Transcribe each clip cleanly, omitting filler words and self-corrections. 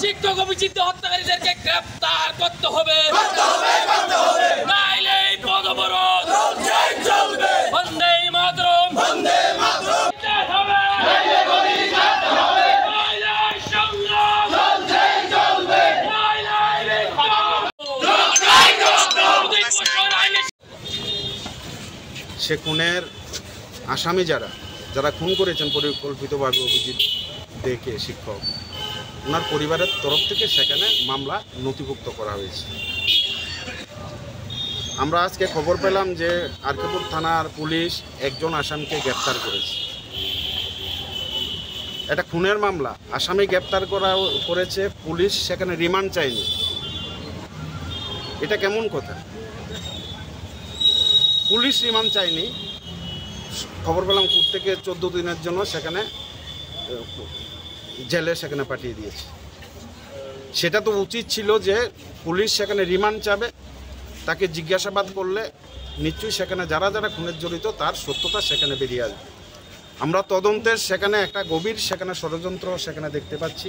শিক্ষক অভিযুক্ত হত্যাকারীদেরকে গ্রেফতার করতে হবে, নাইলে এই পদবরোধ চলবে। বন্দে মাতরম, বন্দে মাতরম। সে খুনের আসামি যারা খুন করেছেন পরিকল্পিতভাবে অভিজিৎ দেকে শিক্ষক, ওনার পরিবারের তরফ থেকে সেখানে মামলা নথিভুক্ত করা হয়েছে। আমরা আজকে খবর পেলাম যে আরকেপুর থানার পুলিশ একজন আসামিকে গ্রেপ্তার করেছে। এটা খুনের মামলা, আসামি গ্রেপ্তার করেছে পুলিশ, সেখানে রিমান্ড চায়নি। এটা কেমন কথা? পুলিশ রিমান্ড চায়নি, খবর পেলাম কোর্ট থেকে 14 দিনের জন্য সেখানে জেলে সেখানে পাঠিয়ে দিয়েছে। সেটা তো উচিত ছিল যে পুলিশ সেখানে রিমান্ড চাবে, তাকে জিজ্ঞাসাবাদ করলে নিশ্চয়ই সেখানে যারা খুনের জড়িত তার সত্যতা সেখানে বেরিয়ে আসবে। আমরা তদন্তের সেখানে একটা গভীর সেখানে ষড়যন্ত্র সেখানে দেখতে পাচ্ছি।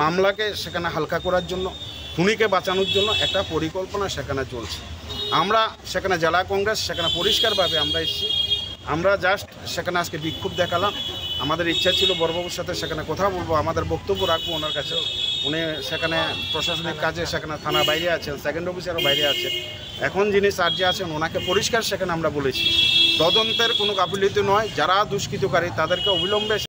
মামলাকে সেখানে হালকা করার জন্য, খুনিকে বাঁচানোর জন্য একটা পরিকল্পনা সেখানে চলছে। আমরা সেখানে জেলা কংগ্রেস সেখানে পরিষ্কারভাবে আমরা এসেছি। আমরা জাস্ট সেখানে আজকে বিক্ষোভ দেখালাম। আমাদের ইচ্ছা ছিল বড়বাবুর সাথে সেখানে কথা বলবো, আমাদের বক্তব্য রাখবো ওনার কাছে। উনি সেখানে প্রশাসনিক কাজে সেখানে থানা বাইরে আছেন, সেকেন্ড অফিসারও বাইরে আছেন। এখন যিনি চার্জে আছেন ওনাকে পরিষ্কার সেখানে আমরা বলেছি তদন্তের কোনো গাফিলতি নয়, যারা দুষ্কৃতকারী তাদেরকে অবিলম্বে